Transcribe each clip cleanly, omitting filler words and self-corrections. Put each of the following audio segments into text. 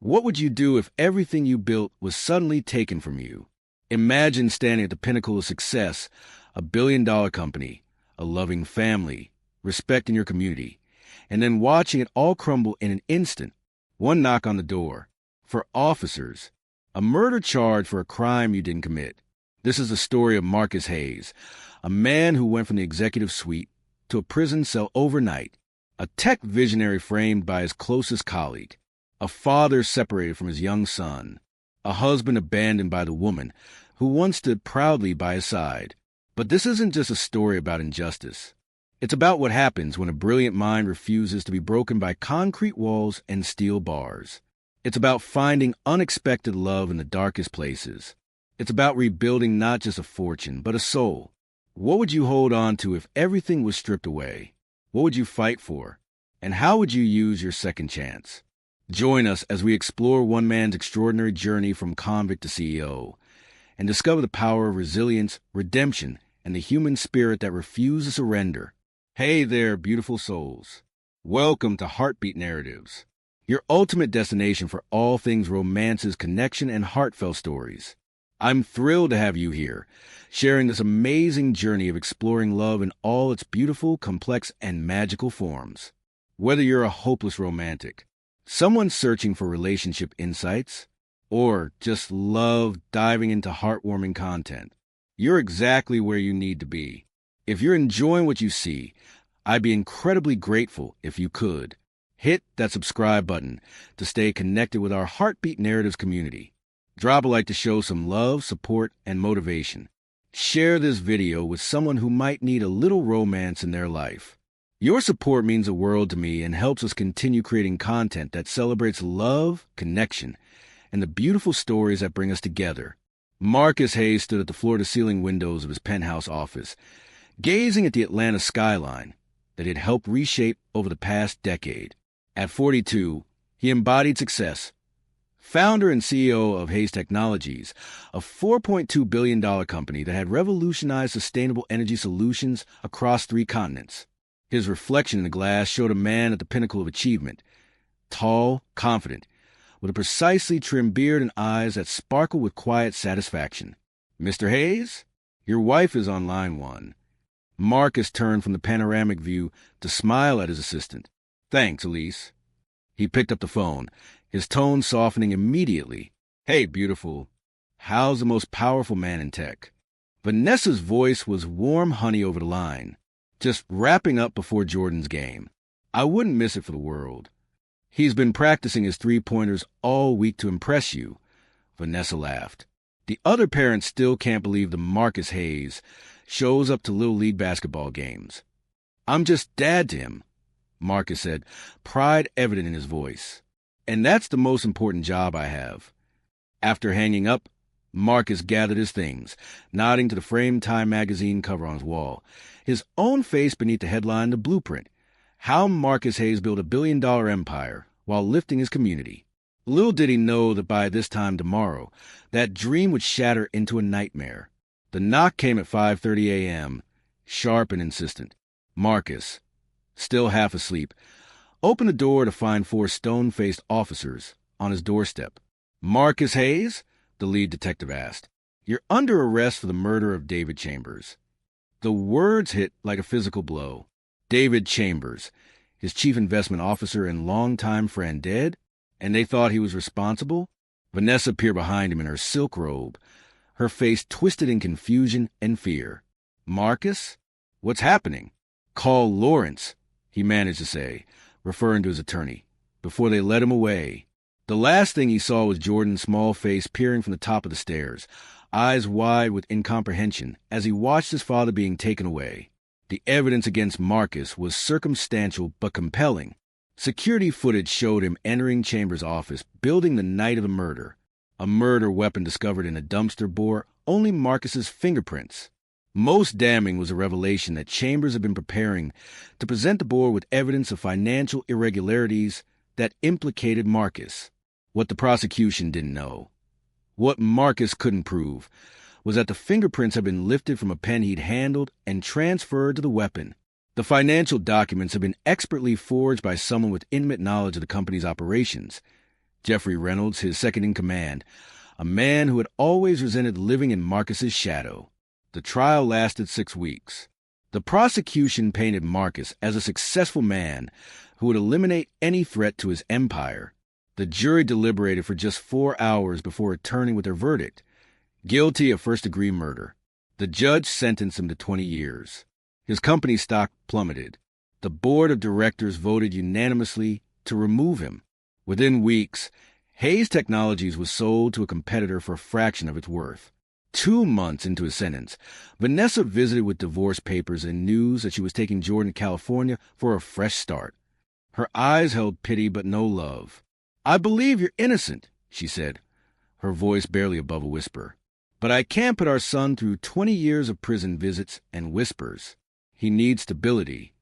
What would you do if everything you built was suddenly taken from you? Imagine standing at the pinnacle of success, a billion-dollar company, a loving family, respect in your community, and then watching it all crumble in an instant. One knock on the door. For officers, a murder charge for a crime you didn't commit. This is the story of Marcus Hayes, a man who went from the executive suite to a prison cell overnight, a tech visionary framed by his closest colleague, a father separated from his young son, a husband abandoned by the woman who once stood proudly by his side. But this isn't just a story about injustice. It's about what happens when a brilliant mind refuses to be broken by concrete walls and steel bars. It's about finding unexpected love in the darkest places. It's about rebuilding not just a fortune, but a soul. What would you hold on to if everything was stripped away? What would you fight for? And how would you use your second chance? Join us as we explore one man's extraordinary journey from convict to CEO and discover the power of resilience, redemption, and the human spirit that refuses to surrender. Hey there, beautiful souls. Welcome to Heartbeat Narratives, your ultimate destination for all things romances, connection, and heartfelt stories. I'm thrilled to have you here, sharing this amazing journey of exploring love in all its beautiful, complex, and magical forms. Whether you're a hopeless romantic, someone searching for relationship insights, or just love diving into heartwarming content, you're exactly where you need to be. If you're enjoying what you see, I'd be incredibly grateful if you could hit that subscribe button to stay connected with our Heartbeat Narratives community. Drop a like to show some love, support, and motivation. Share this video with someone who might need a little romance in their life. Your support means the world to me and helps us continue creating content that celebrates love, connection, and the beautiful stories that bring us together. Marcus Hayes stood at the floor-to-ceiling windows of his penthouse office, gazing at the Atlanta skyline that he had helped reshape over the past decade. At 42, he embodied success. Founder and CEO of Hayes Technologies, a $4.2 billion company that had revolutionized sustainable energy solutions across 3 continents. His reflection in the glass showed a man at the pinnacle of achievement, tall, confident, with a precisely trimmed beard and eyes that sparkled with quiet satisfaction. "Mr. Hayes, your wife is on line 1. Marcus turned from the panoramic view to smile at his assistant. "Thanks, Elise." He picked up the phone, his tone softening immediately. "Hey, beautiful. How's the most powerful man in tech?" Vanessa's voice was warm honey over the line. "Just wrapping up before Jordan's game. I wouldn't miss it for the world. He's been practicing his three-pointers all week to impress you." Vanessa laughed. The other parents still can't believe the Marcus Hayes shows up to Little League basketball games. "I'm just dad to him," Marcus said, pride evident in his voice. "And that's the most important job I have." After hanging up, Marcus gathered his things, nodding to the framed Time magazine cover on his wall, his own face beneath the headline The Blueprint, How Marcus Hayes Built a Billion-Dollar Empire While Lifting His Community. Little did he know that by this time tomorrow, that dream would shatter into a nightmare. The knock came at 5:30 a.m., sharp and insistent. Marcus, still half asleep, opened the door to find 4 stone-faced officers on his doorstep. "Marcus Hayes?" the lead detective asked. "You're under arrest for the murder of David Chambers." The words hit like a physical blow. David Chambers, his chief investment officer and longtime friend, dead? And they thought he was responsible? Vanessa peered behind him in her silk robe, her face twisted in confusion and fear. "Marcus? What's happening?" "Call Lawrence," he managed to say, referring to his attorney, before they led him away. The last thing he saw was Jordan's small face peering from the top of the stairs, eyes wide with incomprehension as he watched his father being taken away. The evidence against Marcus was circumstantial but compelling. Security footage showed him entering Chambers' office building the night of the murder. A murder weapon discovered in a dumpster bore only Marcus's fingerprints. Most damning was the revelation that Chambers had been preparing to present the board with evidence of financial irregularities that implicated Marcus. What the prosecution didn't know, what Marcus couldn't prove, was that the fingerprints had been lifted from a pen he'd handled and transferred to the weapon. The financial documents had been expertly forged by someone with intimate knowledge of the company's operations. Jeffrey Reynolds, his second-in-command, a man who had always resented living in Marcus's shadow. The trial lasted 6 weeks. The prosecution painted Marcus as a successful man who would eliminate any threat to his empire. The jury deliberated for just 4 hours before returning with their verdict: guilty of first-degree murder. The judge sentenced him to 20 years. His company's stock plummeted. The board of directors voted unanimously to remove him. Within weeks, Hayes Technologies was sold to a competitor for a fraction of its worth. 2 months into his sentence, Vanessa visited with divorce papers and news that she was taking Jordan to California for a fresh start. Her eyes held pity but no love. "I believe you're innocent," she said, her voice barely above a whisper. "But I can't put our son through 20 years of prison visits and whispers. He needs stability."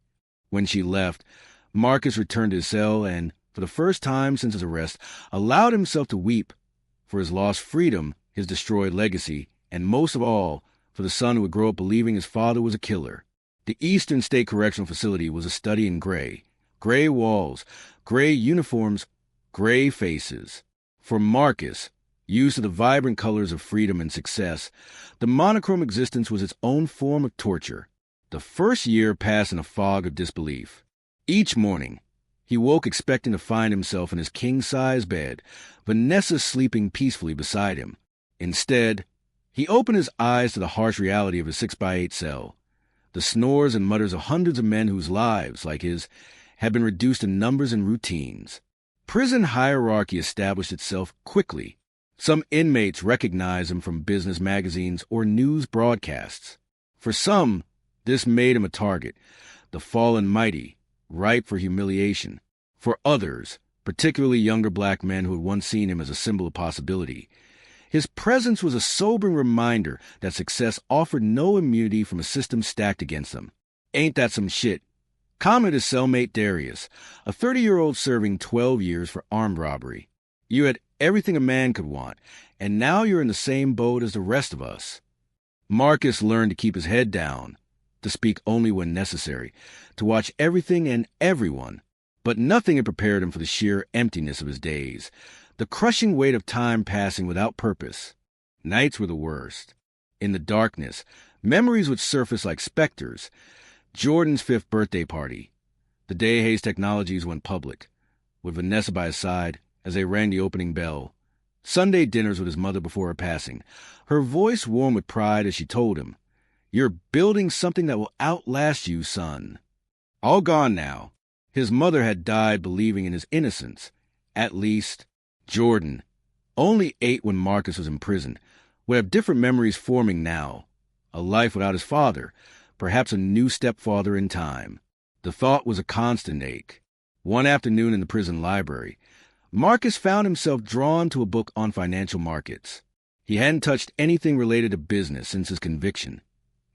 When she left, Marcus returned to his cell and, for the first time since his arrest, allowed himself to weep for his lost freedom, his destroyed legacy, and most of all, for the son who would grow up believing his father was a killer. The Eastern State Correctional Facility was a study in gray. Gray walls, gray uniforms, gray faces. For Marcus, used to the vibrant colors of freedom and success, the monochrome existence was its own form of torture. The first year passed in a fog of disbelief. Each morning, he woke expecting to find himself in his king-size bed, Vanessa sleeping peacefully beside him. Instead, he opened his eyes to the harsh reality of his 6x8 cell, the snores and mutters of hundreds of men whose lives, like his, had been reduced to numbers and routines. Prison hierarchy established itself quickly. Some inmates recognized him from business magazines or news broadcasts. For some, this made him a target, the fallen mighty, ripe for humiliation. For others, particularly younger black men who had once seen him as a symbol of possibility, his presence was a sobering reminder that success offered no immunity from a system stacked against them. "Ain't that some shit?" commented his cellmate Darius, a 30-year-old serving 12 years for armed robbery. "You had everything a man could want, and now you're in the same boat as the rest of us." Marcus learned to keep his head down, to speak only when necessary, to watch everything and everyone. But nothing had prepared him for the sheer emptiness of his days, the crushing weight of time passing without purpose. Nights were the worst. In the darkness, memories would surface like specters. Jordan's 5th birthday party, the day Hayes Technologies went public, with Vanessa by his side as they rang the opening bell. Sunday dinners with his mother before her passing, her voice warm with pride as she told him, "You're building something that will outlast you, son." All gone now. His mother had died believing in his innocence. At least, Jordan, only 8 when Marcus was in prison, would have different memories forming now. A life without his father, perhaps a new stepfather in time. The thought was a constant ache. One afternoon in the prison library, Marcus found himself drawn to a book on financial markets. He hadn't touched anything related to business since his conviction.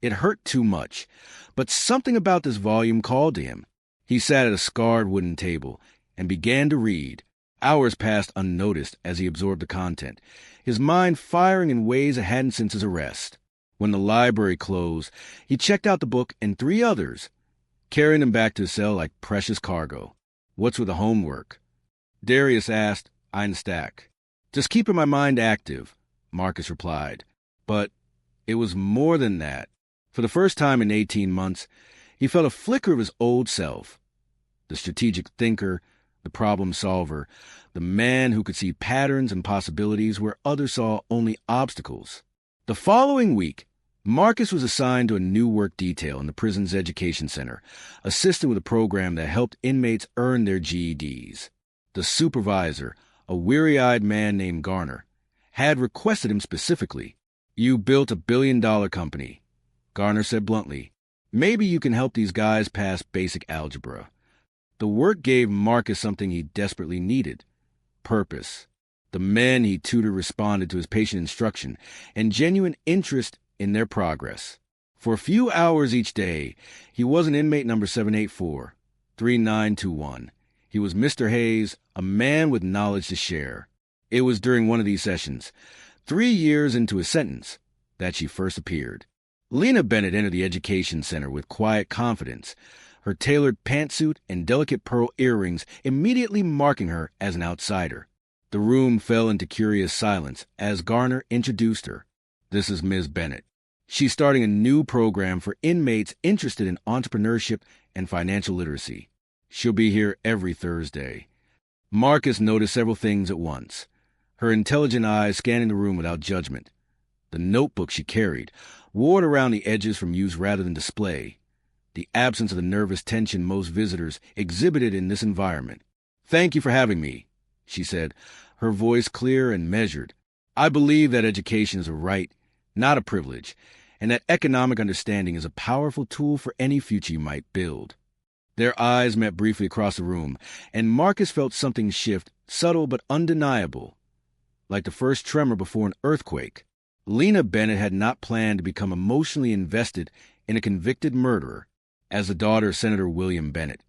It hurt too much, but something about this volume called to him. He sat at a scarred wooden table and began to read. Hours passed unnoticed as he absorbed the content, his mind firing in ways it hadn't since his arrest. When the library closed, he checked out the book and 3 others, carrying them back to his cell like precious cargo. "What's with the homework?" Darius asked, eyeing the stack. "Just keeping my mind active," Marcus replied. But it was more than that. For the first time in 18 months, he felt a flicker of his old self. The strategic thinker, the problem solver, the man who could see patterns and possibilities where others saw only obstacles. The following week, Marcus was assigned to a new work detail in the prison's education center, assisting with a program that helped inmates earn their GEDs. The supervisor, a weary-eyed man named Garner, had requested him specifically. "You built a billion-dollar company," Garner said bluntly. "Maybe you can help these guys pass basic algebra." The work gave Marcus something he desperately needed: purpose. The men he tutored responded to his patient instruction and genuine interest in their progress. For a few hours each day, he was an inmate number 784, 3921. He was Mr. Hayes, a man with knowledge to share. It was during one of these sessions, 3 years into his sentence, that she first appeared. Lena Bennett entered the education center with quiet confidence, her tailored pantsuit and delicate pearl earrings immediately marking her as an outsider. The room fell into curious silence as Garner introduced her. This is Ms. Bennett. She's starting a new program for inmates interested in entrepreneurship and financial literacy. She'll be here every Thursday. Marcus noticed several things at once, her intelligent eyes scanning the room without judgment. The notebook she carried, worn around the edges from use rather than display. The absence of the nervous tension most visitors exhibited in this environment. "Thank you for having me," she said, her voice clear and measured. "I believe that education is a right, not a privilege, and that economic understanding is a powerful tool for any future you might build." Their eyes met briefly across the room, and Marcus felt something shift, subtle but undeniable, like the first tremor before an earthquake. Lena Bennett had not planned to become emotionally invested in a convicted murderer as the daughter of Senator William Bennett.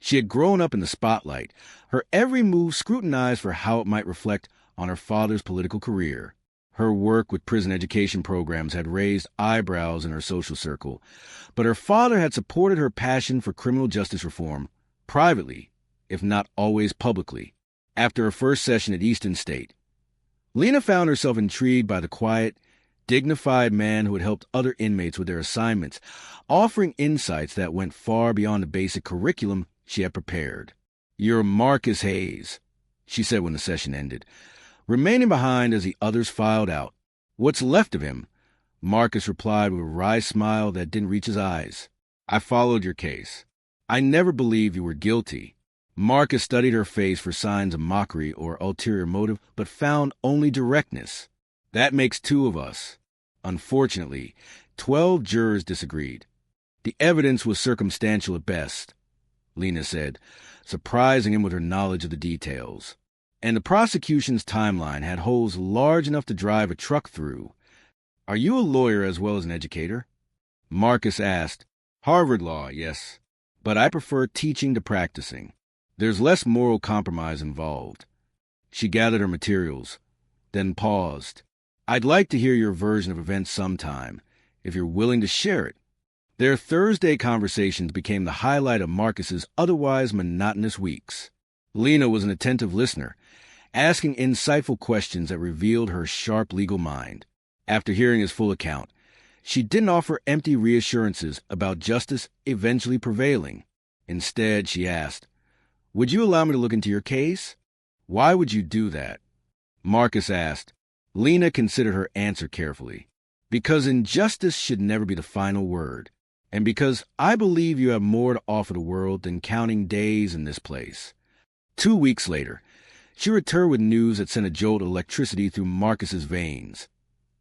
She had grown up in the spotlight, her every move scrutinized for how it might reflect on her father's political career. Her work with prison education programs had raised eyebrows in her social circle, but her father had supported her passion for criminal justice reform, privately, if not always publicly. After her first session at Easton State, Lena found herself intrigued by the quiet, dignified man who had helped other inmates with their assignments, offering insights that went far beyond the basic curriculum she had prepared. "You're Marcus Hayes," she said when the session ended, remaining behind as the others filed out. "What's left of him?" Marcus replied with a wry smile that didn't reach his eyes. "I followed your case. I never believed you were guilty." Marcus studied her face for signs of mockery or ulterior motive, but found only directness. "That makes two of us." Unfortunately, 12 jurors disagreed. "The evidence was circumstantial at best," Lena said, surprising him with her knowledge of the details. "And the prosecution's timeline had holes large enough to drive a truck through." "Are you a lawyer as well as an educator?" Marcus asked. "Harvard Law, yes. But I prefer teaching to practicing. There's less moral compromise involved." She gathered her materials, then paused. "I'd like to hear your version of events sometime, if you're willing to share it." Their Thursday conversations became the highlight of Marcus's otherwise monotonous weeks. Lena was an attentive listener, asking insightful questions that revealed her sharp legal mind. After hearing his full account, she didn't offer empty reassurances about justice eventually prevailing. Instead, she asked, "Would you allow me to look into your case?" "Why would you do that?" Marcus asked. Lena considered her answer carefully. "Because injustice should never be the final word, and because I believe you have more to offer the world than counting days in this place." 2 weeks later, she returned with news that sent a jolt of electricity through Marcus's veins.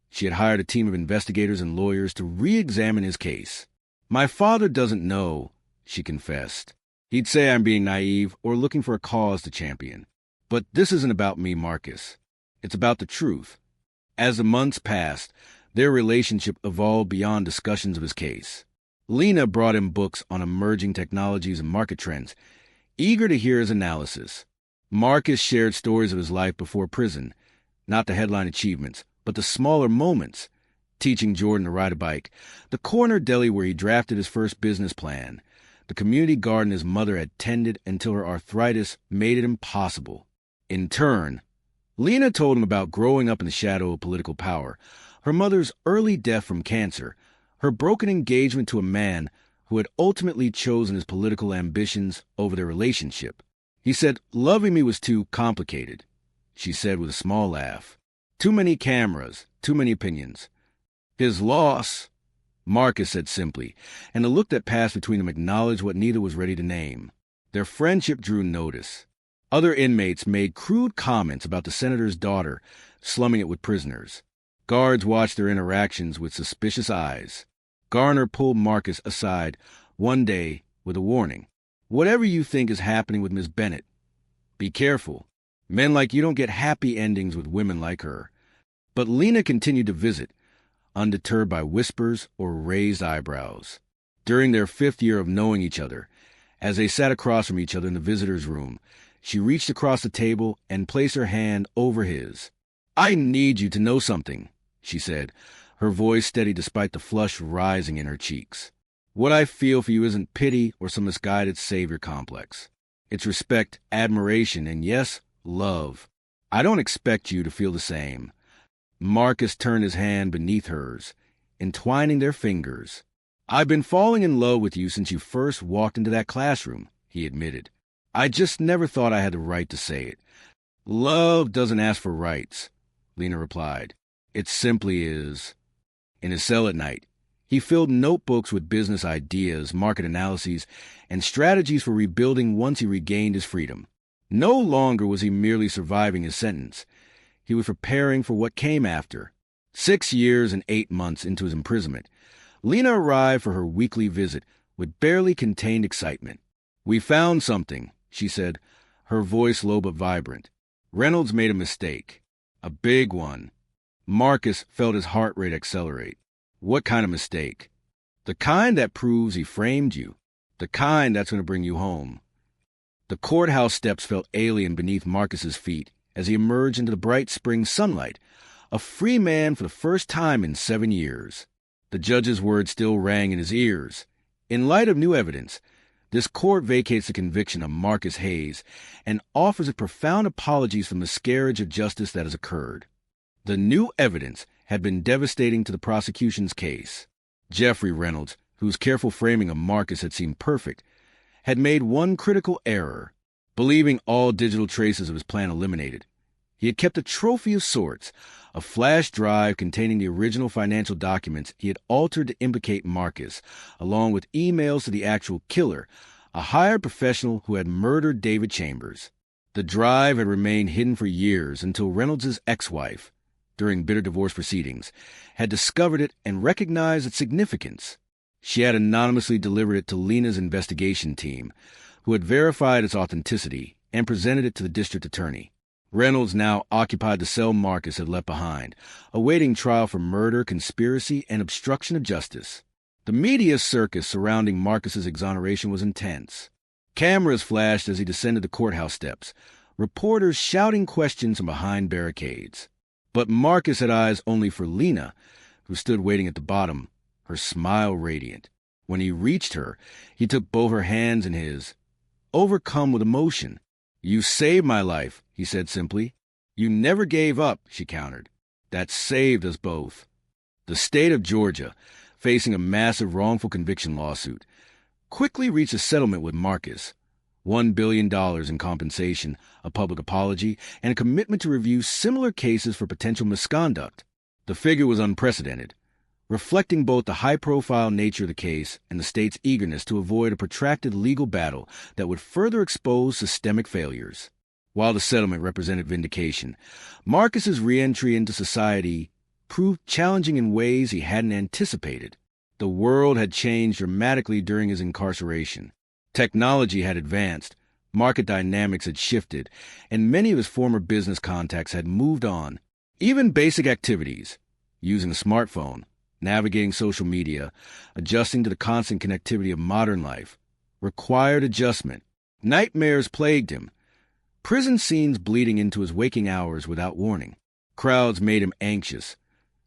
She had hired a team of investigators and lawyers to re-examine his case. "My father doesn't know," she confessed. "He'd say I'm being naive or looking for a cause to champion. But this isn't about me, Marcus. It's about the truth." As the months passed, their relationship evolved beyond discussions of his case. Lena brought him books on emerging technologies and market trends, eager to hear his analysis. Marcus shared stories of his life before prison, not the headline achievements, but the smaller moments: teaching Jordan to ride a bike, the corner deli where he drafted his first business plan, the community garden his mother had tended until her arthritis made it impossible. In turn, Lena told him about growing up in the shadow of political power, her mother's early death from cancer, her broken engagement to a man who had ultimately chosen his political ambitions over their relationship. He said loving me was too complicated, she said with a small laugh. Too many cameras, too many opinions. "His loss," Marcus said simply, and the look that passed between them acknowledged what neither was ready to name. Their friendship drew notice. Other inmates made crude comments about the senator's daughter slumming it with prisoners. Guards watched their interactions with suspicious eyes. Garner pulled Marcus aside one day with a warning. "Whatever you think is happening with Miss Bennett, be careful. Men like you don't get happy endings with women like her." But Lena continued to visit, undeterred by whispers or raised eyebrows. During their 5th year of knowing each other, as they sat across from each other in the visitor's room, she reached across the table and placed her hand over his. "I need you to know something," she said, her voice steady despite the flush rising in her cheeks. "What I feel for you isn't pity or some misguided savior complex. It's respect, admiration, and yes, love. I don't expect you to feel the same. Marcus turned his hand beneath hers, entwining their fingers. I've been falling in love with you since you first walked into that classroom, he admitted. I just never thought I had the right to say it. Love doesn't ask for rights, Lena replied. It simply is. In his cell at night, he filled notebooks with business ideas, market analyses, and strategies for rebuilding once he regained his freedom. No longer was he merely surviving his sentence. He was preparing for what came after. 6 years and 8 months into his imprisonment, Lena arrived for her weekly visit with barely contained excitement. We found something, she said, her voice low but vibrant. Reynolds made a mistake. A big one. Marcus felt his heart rate accelerate. What kind of mistake? The kind that proves he framed you. The kind that's going to bring you home. The courthouse steps felt alien beneath Marcus's feet as he emerged into the bright spring sunlight, a free man for the first time in 7 years. The judge's words still rang in his ears. In light of new evidence, this court vacates the conviction of Marcus Hayes and offers a profound apologies for the miscarriage of justice that has occurred. The new evidence had been devastating to the prosecution's case. Jeffrey Reynolds, whose careful framing of Marcus had seemed perfect, had made one critical error, believing all digital traces of his plan eliminated. He had kept a trophy of sorts, a flash drive containing the original financial documents he had altered to implicate Marcus, along with emails to the actual killer, a hired professional who had murdered David Chambers. The drive had remained hidden for years until Reynolds' ex-wife, during bitter divorce proceedings, had discovered it and recognized its significance. She had anonymously delivered it to Lena's investigation team, who had verified its authenticity and presented it to the district attorney. Reynolds now occupied the cell Marcus had left behind, awaiting trial for murder, conspiracy, and obstruction of justice. The media circus surrounding Marcus's exoneration was intense. Cameras flashed as he descended the courthouse steps, reporters shouting questions from behind barricades. But Marcus had eyes only for Lena, who stood waiting at the bottom, her smile radiant. When he reached her, he took both her hands in his, overcome with emotion. You saved my life, he said simply. You never gave up, she countered. That saved us both. The state of Georgia, facing a massive wrongful conviction lawsuit, quickly reached a settlement with Marcus. $1 billion in compensation, a public apology, and a commitment to review similar cases for potential misconduct. The figure was unprecedented, reflecting both the high-profile nature of the case and the state's eagerness to avoid a protracted legal battle that would further expose systemic failures. While the settlement represented vindication, Marcus's re-entry into society proved challenging in ways he hadn't anticipated. The world had changed dramatically during his incarceration. Technology had advanced, market dynamics had shifted, and many of his former business contacts had moved on. Even basic activities, using a smartphone, navigating social media, adjusting to the constant connectivity of modern life, required adjustment. Nightmares plagued him. Prison scenes bleeding into his waking hours without warning. Crowds made him anxious.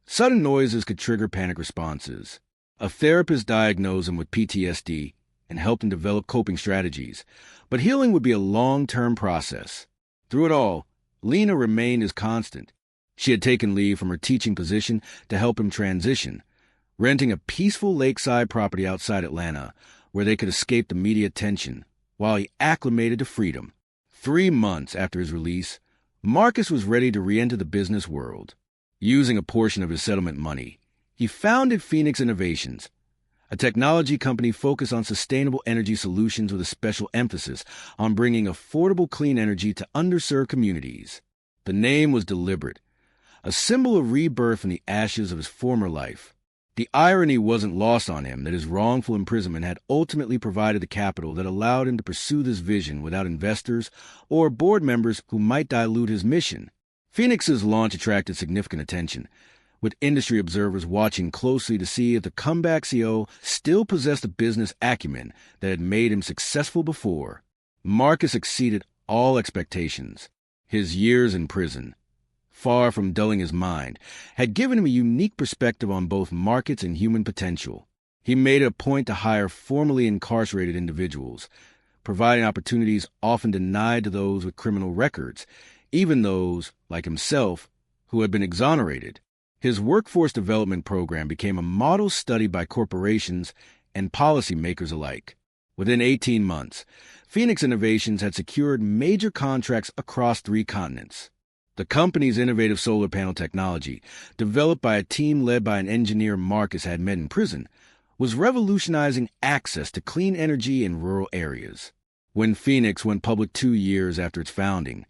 Sudden noises could trigger panic responses. A therapist diagnosed him with PTSD and helped him develop coping strategies, but healing would be a long-term process. Through it all, Lena remained his constant. She had taken leave from her teaching position to help him transition, renting a peaceful lakeside property outside Atlanta where they could escape the media attention while he acclimated to freedom. 3 months after his release, Marcus was ready to re-enter the business world. Using a portion of his settlement money, he founded Phoenix Innovations, a technology company focused on sustainable energy solutions with a special emphasis on bringing affordable clean energy to underserved communities. The name was deliberate, a symbol of rebirth from the ashes of his former life. The irony wasn't lost on him that his wrongful imprisonment had ultimately provided the capital that allowed him to pursue this vision without investors or board members who might dilute his mission. Phoenix's launch attracted significant attention, with industry observers watching closely to see if the comeback CEO still possessed the business acumen that had made him successful before. Marcus exceeded all expectations. His years in prison, far from dulling his mind, had given him a unique perspective on both markets and human potential. He made it a point to hire formerly incarcerated individuals, providing opportunities often denied to those with criminal records, even those, like himself, who had been exonerated. His workforce development program became a model study by corporations and policymakers alike. Within 18 months, Phoenix Innovations had secured major contracts across 3 continents. The company's innovative solar panel technology, developed by a team led by an engineer Marcus had met in prison, was revolutionizing access to clean energy in rural areas. When Phoenix went public 2 years after its founding,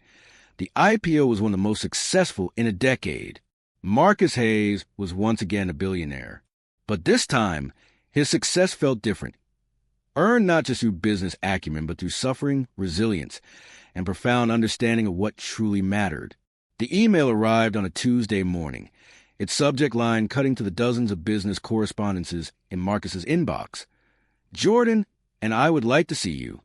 the IPO was one of the most successful in a decade. Marcus Hayes was once again a billionaire. But this time, his success felt different. Earned not just through business acumen, but through suffering, resilience, and profound understanding of what truly mattered. The email arrived on a Tuesday morning, its subject line cutting to the dozens of business correspondences in Marcus's inbox. Jordan, and I would like to see you.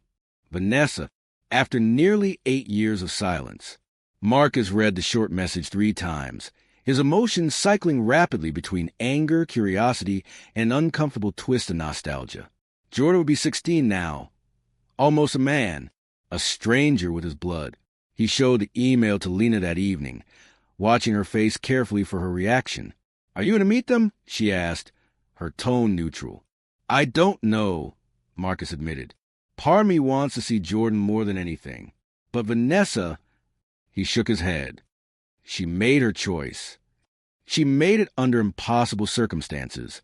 Vanessa, after nearly 8 years of silence. Marcus read the short message 3 times, his emotions cycling rapidly between anger, curiosity, and an uncomfortable twist of nostalgia. Jordan would be 16 now, almost a man, a stranger with his blood. He showed the email to Lena that evening, watching her face carefully for her reaction. "Are you going to meet them?" she asked, her tone neutral. "I don't know," Marcus admitted. "Part of me wants to see Jordan more than anything. But Vanessa," he shook his head. "She made her choice. She made it under impossible circumstances,"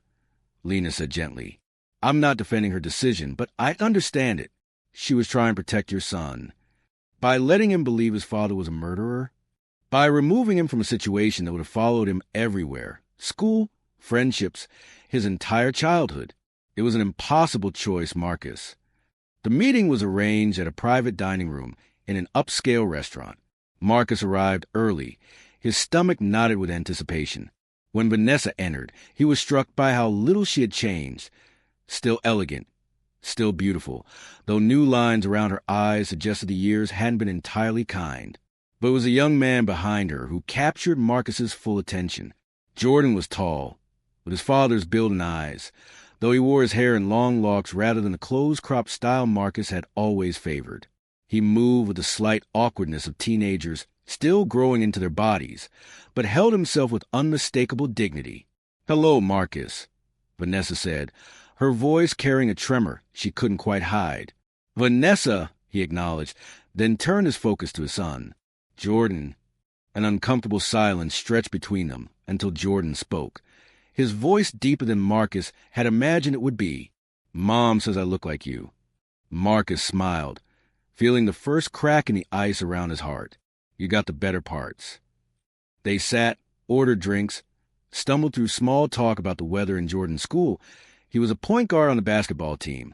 Lena said gently. "I'm not defending her decision, but I understand it. She was trying to protect your son. By letting him believe his father was a murderer, by removing him from a situation that would have followed him everywhere, school, friendships, his entire childhood. It was an impossible choice, Marcus." The meeting was arranged at a private dining room in an upscale restaurant. Marcus arrived early, his stomach knotted with anticipation. When Vanessa entered, he was struck by how little she had changed. Still elegant, still beautiful, though new lines around her eyes suggested the years hadn't been entirely kind. But it was a young man behind her who captured Marcus's full attention. Jordan was tall, with his father's build and eyes, though he wore his hair in long locks rather than the close-cropped style Marcus had always favored. He moved with the slight awkwardness of teenagers still growing into their bodies, but held himself with unmistakable dignity. "Hello, Marcus," Vanessa said, her voice carrying a tremor she couldn't quite hide. "Vanessa," he acknowledged, then turned his focus to his son. "Jordan." An uncomfortable silence stretched between them until Jordan spoke, his voice deeper than Marcus had imagined it would be. "Mom says I look like you." Marcus smiled, feeling the first crack in the ice around his heart. "You got the better parts." They sat, ordered drinks, stumbled through small talk about the weather in Jordan's school. He was a point guard on the basketball team,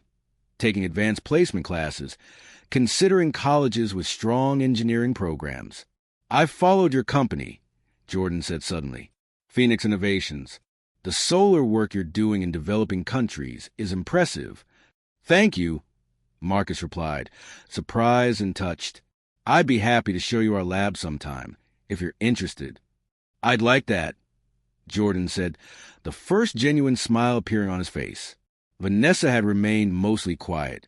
taking advanced placement classes, considering colleges with strong engineering programs. "I've followed your company," Jordan said suddenly. "Phoenix Innovations. The solar work you're doing in developing countries is impressive." "Thank you," Marcus replied, surprised and touched. "I'd be happy to show you our lab sometime, if you're interested." "I'd like that," Jordan said, the first genuine smile appearing on his face. Vanessa had remained mostly quiet,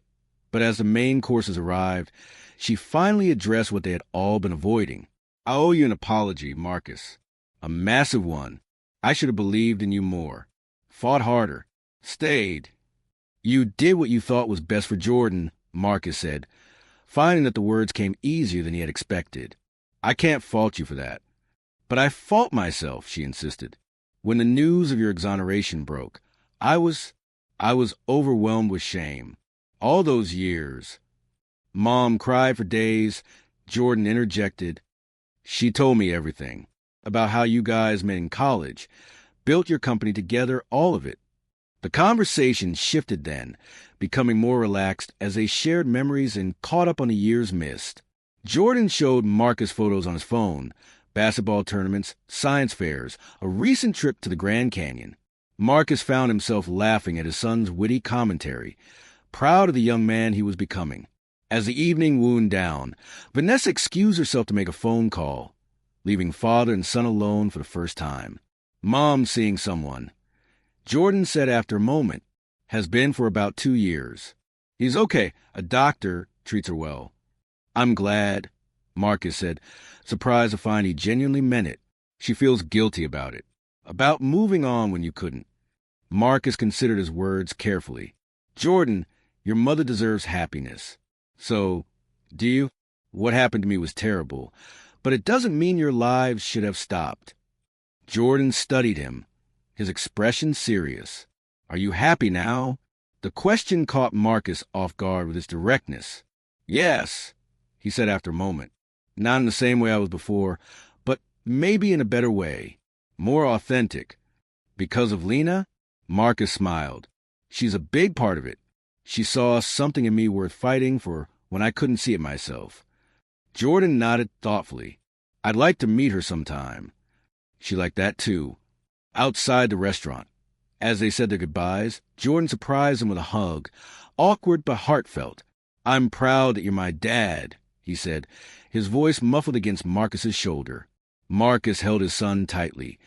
but as the main courses arrived, she finally addressed what they had all been avoiding. "I owe you an apology, Marcus. A massive one. I should have believed in you more. Fought harder. Stayed." "You did what you thought was best for Jordan," Marcus said, finding that the words came easier than he had expected. "I can't fault you for that." "But I fault myself," she insisted. "When the news of your exoneration broke, I was overwhelmed with shame. All those years." Mom cried for days. Jordan interjected. "She told me everything. About how you guys met in college, built your company together, all of it." The conversation shifted then, becoming more relaxed as they shared memories and caught up on the years missed. Jordan showed Marcus photos on his phone, basketball tournaments, science fairs, a recent trip to the Grand Canyon. Marcus found himself laughing at his son's witty commentary, proud of the young man he was becoming. As the evening wound down, Vanessa excused herself to make a phone call, leaving father and son alone for the first time. "Mom's seeing someone," Jordan said after a moment. "Has been for about 2 years. He's okay. A doctor treats her well." "I'm glad," Marcus said, surprised to find he genuinely meant it. She feels guilty about it. About moving on when you couldn't. Marcus considered his words carefully. Jordan, your mother deserves happiness. So, do you? What happened to me was terrible, but it doesn't mean your lives should have stopped. Jordan studied him, his expression serious. Are you happy now? The question caught Marcus off guard with its directness. Yes, he said after a moment. Not in the same way I was before, but maybe in a better way. More authentic. Because of Lena? Marcus smiled. She's a big part of it. She saw something in me worth fighting for when I couldn't see it myself. Jordan nodded thoughtfully. I'd like to meet her sometime. She liked that too. Outside the restaurant. As they said their goodbyes, Jordan surprised him with a hug, awkward but heartfelt. I'm proud that you're my dad, he said, his voice muffled against Marcus's shoulder. Marcus held his son tightly.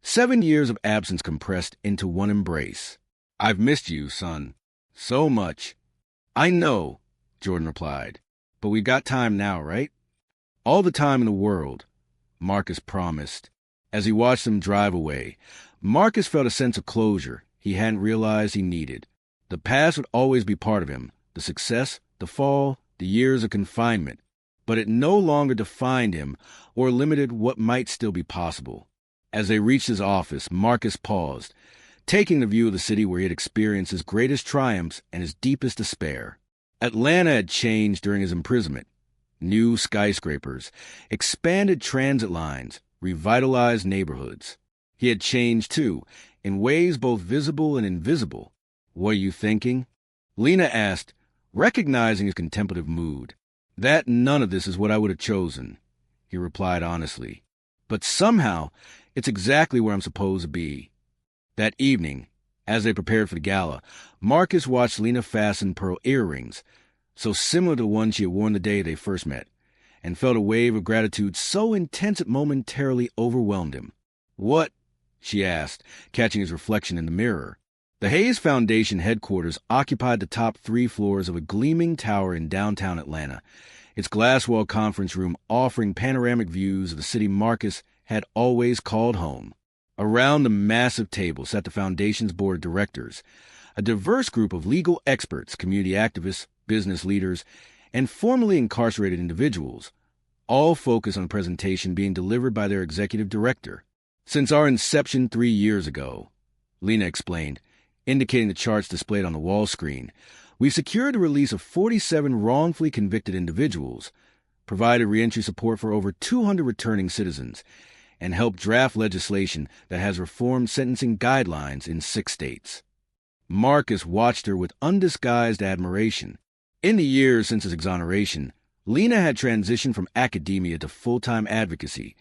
7 years of absence compressed into one embrace. I've missed you, son. So much. I know, Jordan replied. But we've got time now, right? All the time in the world, Marcus promised. As he watched them drive away, Marcus felt a sense of closure he hadn't realized he needed. The past would always be part of him, the success, the fall, the years of confinement. But it no longer defined him or limited what might still be possible. As they reached his office, Marcus paused, taking the view of the city where he had experienced his greatest triumphs and his deepest despair. Atlanta had changed during his imprisonment. New skyscrapers, expanded transit lines, revitalized neighborhoods. He had changed, too, in ways both visible and invisible. What are you thinking? Lena asked, recognizing his contemplative mood. That none of this is what I would have chosen, he replied honestly. But somehow, it's exactly where I'm supposed to be. That evening, as they prepared for the gala, Marcus watched Lena fasten pearl earrings, so similar to the one she had worn the day they first met, and felt a wave of gratitude so intense it momentarily overwhelmed him. What? She asked, catching his reflection in the mirror. The Hayes Foundation headquarters occupied the top 3 floors of a gleaming tower in downtown Atlanta, its glass-walled conference room offering panoramic views of the city Marcus had always called home. Around the massive table sat the Foundation's board of directors, a diverse group of legal experts, community activists, business leaders, and formerly incarcerated individuals, all focused on a presentation being delivered by their executive director. Since our inception 3 years ago, Lena explained, indicating the charts displayed on the wall screen, we've secured the release of 47 wrongfully convicted individuals, provided reentry support for over 200 returning citizens, and helped draft legislation that has reformed sentencing guidelines in 6 states. Marcus watched her with undisguised admiration. In the years since his exoneration, Lena had transitioned from academia to full-time advocacy,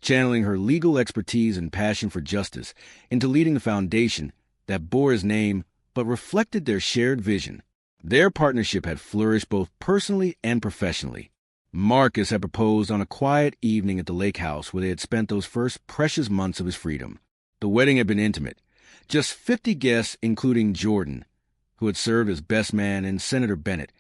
channeling her legal expertise and passion for justice into leading the foundation that bore his name but reflected their shared vision. Their partnership had flourished both personally and professionally. Marcus had proposed on a quiet evening at the lake house where they had spent those first precious months of his freedom. The wedding had been intimate. Just 50 guests, including Jordan, who had served as best man, and Senator Bennett,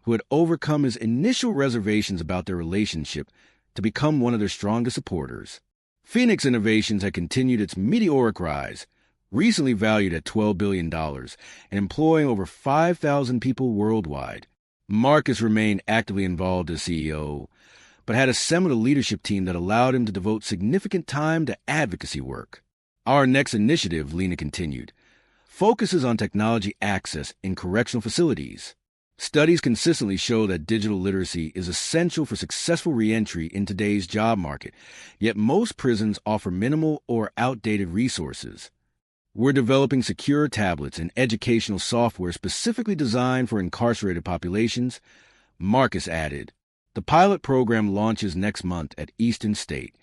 who had overcome his initial reservations about their relationship to become one of their strongest supporters. Phoenix Innovations had continued its meteoric rise, recently valued at $12 billion and employing over 5,000 people worldwide. Marcus remained actively involved as CEO, but had assembled a leadership team that allowed him to devote significant time to advocacy work. Our next initiative, Lena continued, focuses on technology access in correctional facilities. Studies consistently show that digital literacy is essential for successful reentry in today's job market, yet most prisons offer minimal or outdated resources. We're developing secure tablets and educational software specifically designed for incarcerated populations, Marcus added. The pilot program launches next month at Eastern State.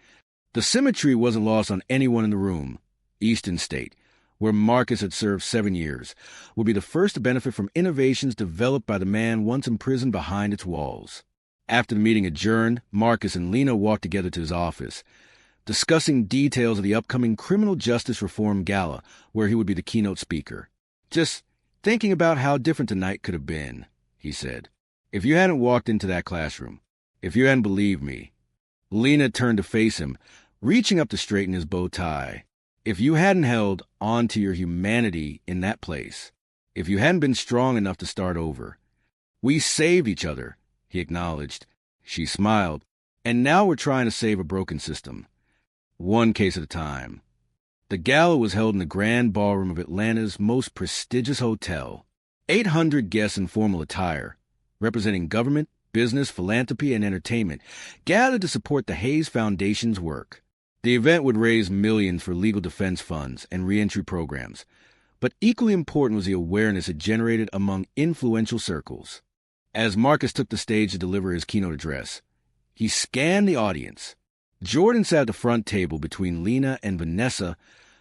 The symmetry wasn't lost on anyone in the room. Eastern State, where Marcus had served 7 years, would be the first to benefit from innovations developed by the man once imprisoned behind its walls. After the meeting adjourned, Marcus and Lena walked together to his office, discussing details of the upcoming Criminal Justice Reform Gala, where he would be the keynote speaker. Just thinking about how different tonight could have been, he said, if you hadn't walked into that classroom. If you hadn't believed me. Lena turned to face him, reaching up to straighten his bow tie. If you hadn't held on to your humanity in that place, if you hadn't been strong enough to start over. We saved each other, he acknowledged. She smiled. And now we're trying to save a broken system. One case at a time. The gala was held in the grand ballroom of Atlanta's most prestigious hotel. 800 guests in formal attire, representing government, business, philanthropy, and entertainment, gathered to support the Hayes Foundation's work. The event would raise millions for legal defense funds and reentry programs, but equally important was the awareness it generated among influential circles. As Marcus took the stage to deliver his keynote address, he scanned the audience. Jordan sat at the front table between Lena and Vanessa,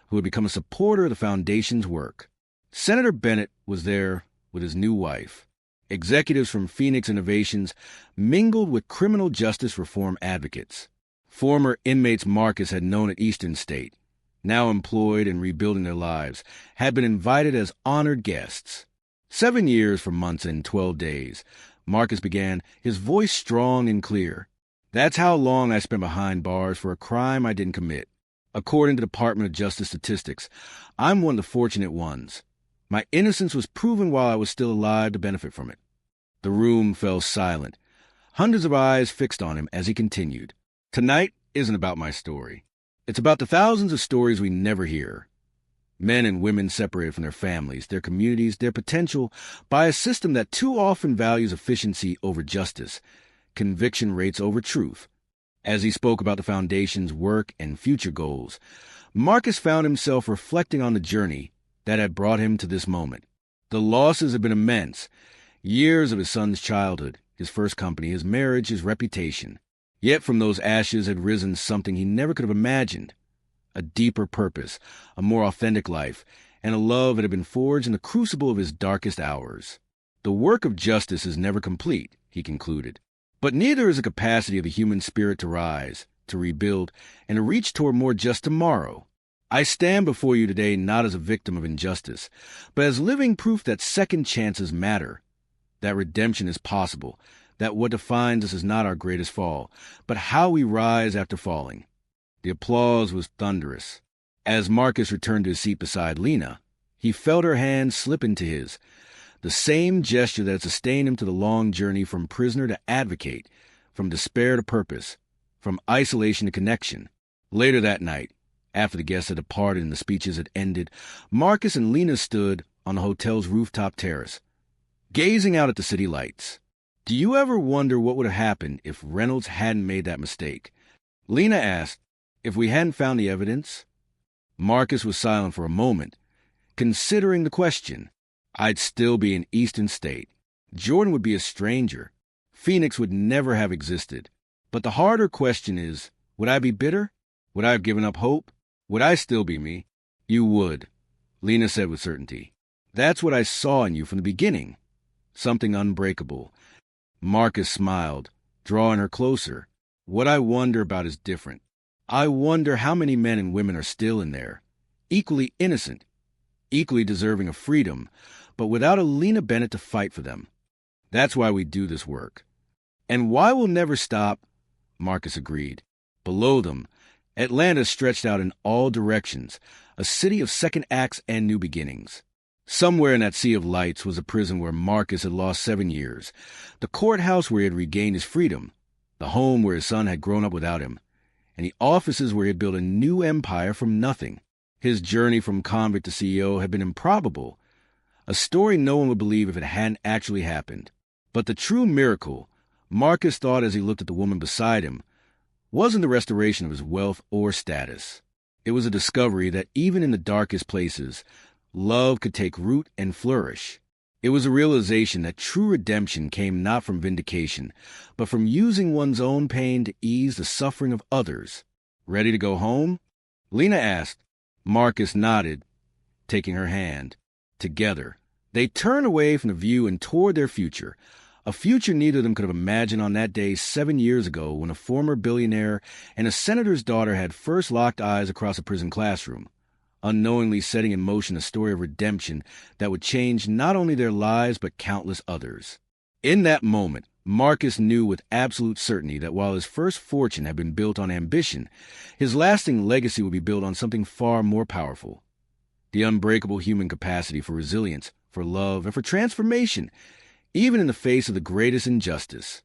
who had become a supporter of the Foundation's work. Senator Bennett was there with his new wife. Executives from Phoenix Innovations mingled with criminal justice reform advocates. Former inmates Marcus had known at Eastern State, now employed and rebuilding their lives, had been invited as honored guests. 7 years for months and 12 days, Marcus began, his voice strong and clear. That's how long I spent behind bars for a crime I didn't commit. According to the Department of Justice statistics, I'm one of the fortunate ones. My innocence was proven while I was still alive to benefit from it. The room fell silent, hundreds of eyes fixed on him as he continued. Tonight isn't about my story. It's about the thousands of stories we never hear. Men and women separated from their families, their communities, their potential by a system that too often values efficiency over justice, conviction rates over truth. As he spoke about the Foundation's work and future goals, Marcus found himself reflecting on the journey that had brought him to this moment. The losses had been immense. Years of his son's childhood, his first company, his marriage, his reputation. Yet from those ashes had risen something he never could have imagined. A deeper purpose, a more authentic life, and a love that had been forged in the crucible of his darkest hours. The work of justice is never complete, he concluded. But neither is the capacity of the human spirit to rise, to rebuild, and to reach toward more just tomorrow. I stand before you today not as a victim of injustice, but as living proof that second chances matter, that redemption is possible, that what defines us is not our greatest fall, but how we rise after falling. The applause was thunderous. As Marcus returned to his seat beside Lena, he felt her hand slip into his, the same gesture that had sustained him to the long journey from prisoner to advocate, from despair to purpose, from isolation to connection. Later that night, after the guests had departed and the speeches had ended, Marcus and Lena stood on the hotel's rooftop terrace, gazing out at the city lights. Do you ever wonder what would have happened if Reynolds hadn't made that mistake? Lena asked, if we hadn't found the evidence? Marcus was silent for a moment, considering the question. I'd still be in Eastern State. Jordan would be a stranger. Phoenix would never have existed. But the harder question is, would I be bitter? Would I have given up hope? Would I still be me? You would, Lena said with certainty. That's what I saw in you from the beginning. Something unbreakable. Marcus smiled, drawing her closer. What I wonder about is different. I wonder how many men and women are still in there, equally innocent, equally deserving of freedom, but without a Lena Bennett to fight for them. That's why we do this work. And why we'll never stop, Marcus agreed. Below them, Atlanta stretched out in all directions, a city of second acts and new beginnings. Somewhere in that sea of lights was a prison where Marcus had lost 7 years, the courthouse where he had regained his freedom, the home where his son had grown up without him, and the offices where he had built a new empire from nothing. His journey from convict to CEO had been improbable, a story no one would believe if it hadn't actually happened. But the true miracle, Marcus thought as he looked at the woman beside him, wasn't the restoration of his wealth or status. It was a discovery that even in the darkest places, love could take root and flourish. It was a realization that true redemption came not from vindication, but from using one's own pain to ease the suffering of others. Ready to go home? Lena asked. Marcus nodded, taking her hand. Together, they turned away from the view and toward their future, a future neither of them could have imagined on that day 7 years ago when a former billionaire and a senator's daughter had first locked eyes across a prison classroom, unknowingly setting in motion a story of redemption that would change not only their lives but countless others. In that moment, Marcus knew with absolute certainty that while his first fortune had been built on ambition, his lasting legacy would be built on something far more powerful: the unbreakable human capacity for resilience, for love, and for transformation, even in the face of the greatest injustice.